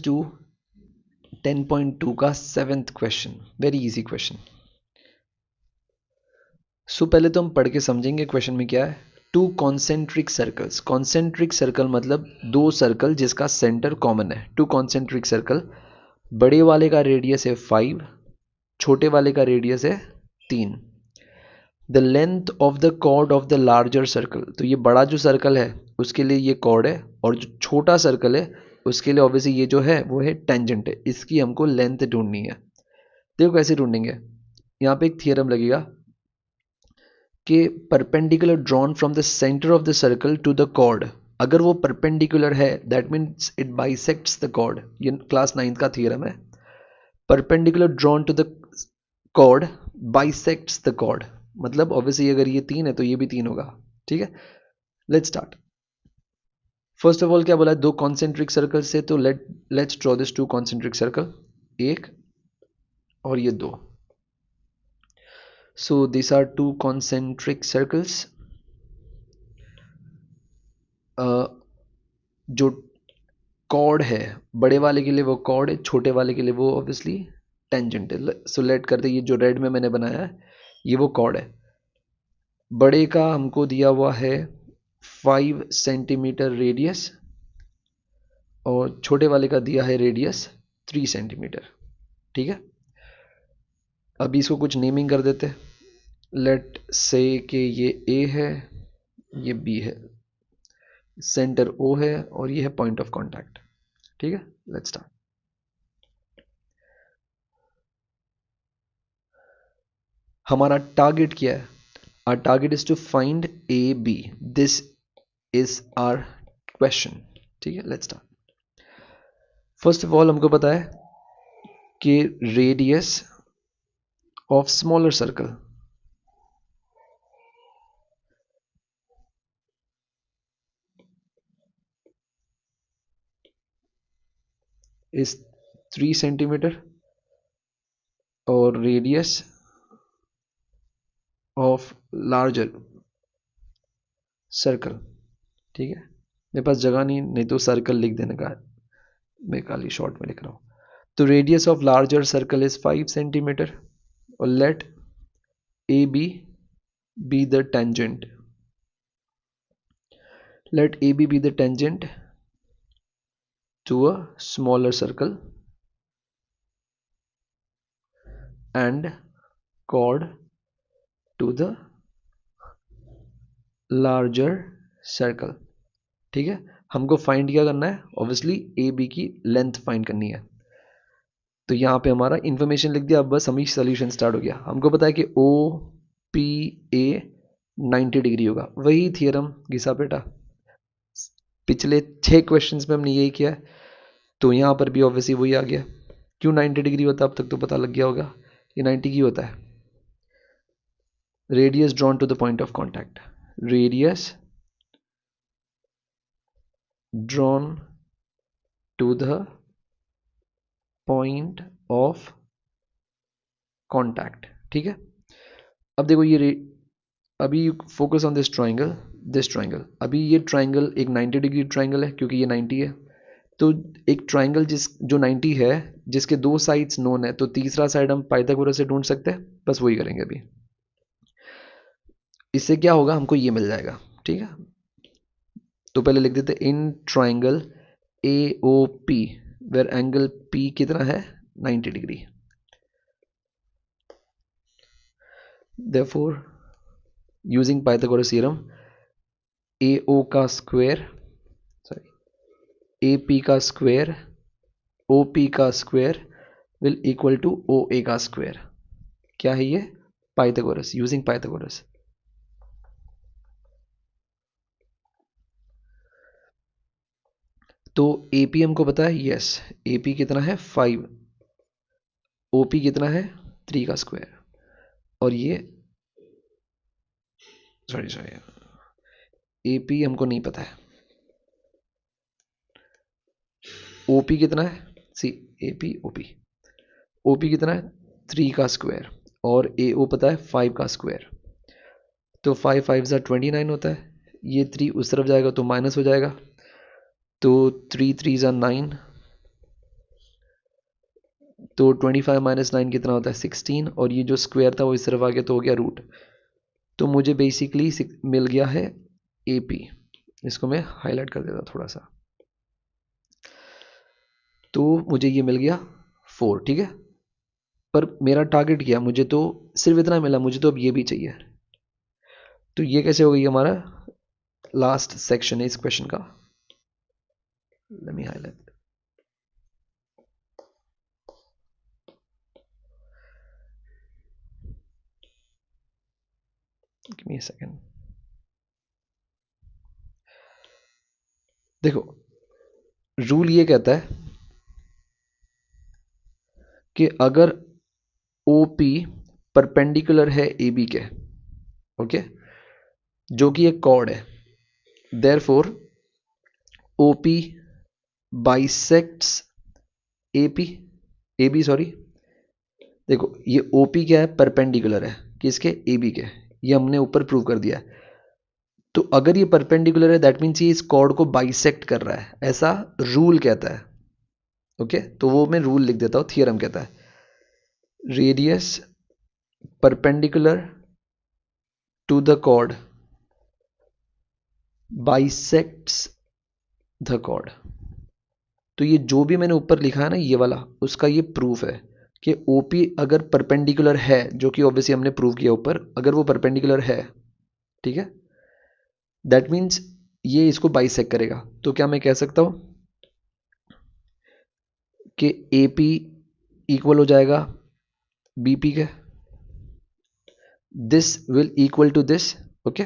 To 10.2 का 7th question, very easy question. So पहले तो हम पढ़ के समझेंगे क्वेश्चन में क्या है। To concentric circles, concentric circle मतलब दो सर्कल जिसका सेंटर कॉमन है। टू कॉन्सेंट्रिक सर्कल, बड़े वाले का रेडियस है 5, छोटे वाले का रेडियस है 3। The length of the chord of the larger circle, तो ये बड़ा जो सर्कल है उसके लिए ये कॉर्ड है, और जो छोटा सर्कल है उसके लिए ऑब्वियसली ये जो है वो है टेंजेंट है। इसकी हमको लेंथ ढूंढनी है। देखो कैसे ढूंढेंगे, यहाँ पे एक थियरम लगेगा कि perpendicular drawn from the centre of the circle to the chord, अगर वो परपेंडिकुलर है that means it bisects the chord. ये क्लास 9th का थियरम है। Perpendicular drawn to the chord bisects the chord, मतलब ऑब्वियसली अगर ये 3 है तो ये भी 3 होगा। ठीक है, let's start. First of all क्या बोला है, दो कॉन्सेंट्रिक सर्कल से, तो let's draw this two concentric circle, एक और ये दो। So this are two concentric circles. जो कॉर्ड है बड़े वाले के लिए वो कॉर्ड है, छोटे वाले के लिए वो ऑब्वियसली टेंजेंट है। सो लेट करते, ये जो रेड में मैंने बनाया है ये वो कॉर्ड है। बड़े का हमको दिया हुआ है 5 सेंटीमीटर रेडियस, और छोटे वाले का दिया है रेडियस 3 सेंटीमीटर। ठीक है, अभी इसको कुछ नेमिंग कर देते। लेट से कि ये ए है, ये बी है, सेंटर ओ है, और ये है पॉइंट ऑफ कांटेक्ट। ठीक है, लेट्स स्टार्ट। हमारा टारगेट क्या है? Our target is to find A B, this is our question. ठीक है, let's start. First of all हमको पता है कि radius of smaller circle is 3 centimetre, और रेडियस ऑफ लार्जर सर्कल। ठीक है, मेरे पास जगह नहीं तो सर्कल लिख देने का, मैं खाली शॉर्ट में लिख रहा हूँ। तो radius of larger circle is 5 centimetre, और let A B the tangent, let AB be the tangent to a smaller circle and chord to the larger circle। ठीक है, हमको फाइंड क्या करना है, ऑब्वियसली ए बी की लेंथ फाइंड करनी है। तो यहाँ पे हमारा इंफॉर्मेशन लिख दिया, अब बस हमें सोल्यूशन स्टार्ट हो गया। हमको पता है कि ओ पी ए 90 डिग्री होगा, वही थियरम घिसा पेटा पिछले 6 क्वेश्चंस में हमने यही किया है, तो यहाँ पर भी ऑब्वियसली वही आ गया। क्यों 90 डिग्री होता है अब तक तो पता लग गया होगा, ये 90 क्यों होता है। Radius drawn to the point of contact, radius drawn to the point of contact. ठीक है, अब देखो ये अभी फोकस ऑन दिस ट्राइंगल। अभी ये ट्राइंगल एक 90 डिग्री ट्राइंगल है क्योंकि ये 90 है। तो एक ट्राइंगल जो 90 है, जिसके दो साइड्स नोन है, तो तीसरा साइड हम पाइथागोरस से ढूंढ सकते हैं। बस वही करेंगे अभी। इससे क्या होगा, हमको ये मिल जाएगा। ठीक है, तो पहले लिख देते in triangle A O P where angle P कितना है, 90 degree. Therefore, using Pythagoras theorem, A O का स्क्वायर, सॉरी ए पी का स्क्वायर ओ पी का square will equal to O A का स्क्वायर। क्या है ये, पाइथागोरस, यूजिंग पाइथागोरस। तो ए पी हमको पता है, यस ए पी कितना है 5, ओ पी कितना है 3 का स्क्वायर, और ये सॉरी ए पी हमको नहीं पता है। ओ पी कितना है, सी ए पी ओ पी कितना है 3 का स्क्वायर, और ए ओ पता है 5 का स्क्वायर। तो 5 5 ज़ा 29 होता है, ये 3 उस तरफ जाएगा तो माइनस हो जाएगा, तो 3 3 ज़ा 9, तो 25 माइनस 9 कितना होता है 16, और ये जो स्क्वायर था वो इस तरफ आ गया तो हो गया रूट। तो मुझे बेसिकली मिल गया है AP। इसको मैं हाईलाइट कर देता थोड़ा सा, तो मुझे ये मिल गया 4, ठीक है। पर मेरा टारगेट क्या, मुझे तो सिर्फ इतना मिला, मुझे तो अब ये भी चाहिए। तो ये कैसे हो गई हमारा लास्ट सेक्शन है इस क्वेश्चन का। Let me highlight, give me a second. देखो रूल ये कहता है कि अगर OP परपेंडिकुलर है AB के, ओके, जो कि एक कॉर्ड है, therefore OP bisects AP, AB sorry. देखो ये OP क्या है, परपेंडिकुलर है किसके, AB के, ये हमने ऊपर प्रूव कर दिया है। तो अगर ये परपेंडिकुलर है दैट मीन्स ये इस कॉर्ड को बाइसेक्ट कर रहा है, ऐसा रूल कहता है। ओके, तो वो मैं रूल लिख देता हूं, थियरम कहता है radius perpendicular to the chord bisects the chord. तो ये जो भी मैंने ऊपर लिखा है ना ये वाला, उसका ये प्रूफ है कि OP अगर परपेंडिकुलर है, जो कि ऑब्वियसली हमने प्रूव किया ऊपर, अगर वो परपेंडिकुलर है, ठीक है, दैट मीन्स ये इसको बाइसेक्ट करेगा। तो क्या मैं कह सकता हूं कि AP इक्वल हो जाएगा BP के, this will equal to this, okay,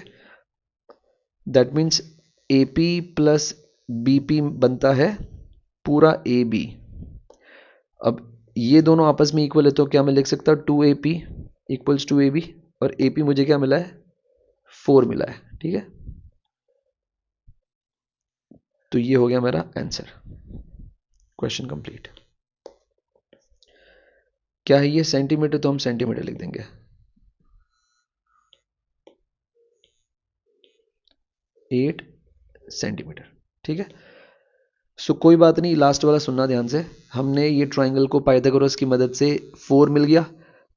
that means AP plus BP बनता है पूरा AB। अब ये दोनों आपस में इक्वल है तो क्या मैं लिख सकता हूँ 2AP इक्वल्स टू AB, और AP मुझे क्या मिला है 4 मिला है, ठीक है। तो ये हो गया मेरा आंसर, क्वेश्चन कंप्लीट। क्या है ये सेंटीमीटर, तो हम सेंटीमीटर लिख देंगे, 8 सेंटीमीटर, ठीक है। सो कोई बात नहीं, लास्ट वाला सुनना ध्यान से। हमने ये ट्राइंगल को पाइथागोरस की मदद से 4 मिल गया।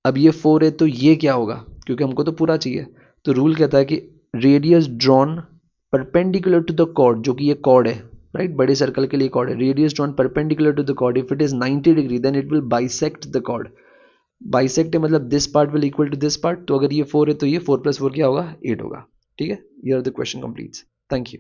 अब ये 4 है तो ये क्या होगा, क्योंकि हमको तो पूरा चाहिए। तो रूल कहता है कि radius drawn perpendicular to the chord, जो कि ये कॉर्ड है, राइट, बड़े सर्कल के लिए कॉर्ड है, radius drawn perpendicular to the chord if it is 90 degree then it will bisect the chord. Bisect है मतलब this part will equal to this part. तो अगर ये 4 है तो ये 4 + 4 क्या होगा 8 होगा, ठीक है। ये are the question completes. Thank you.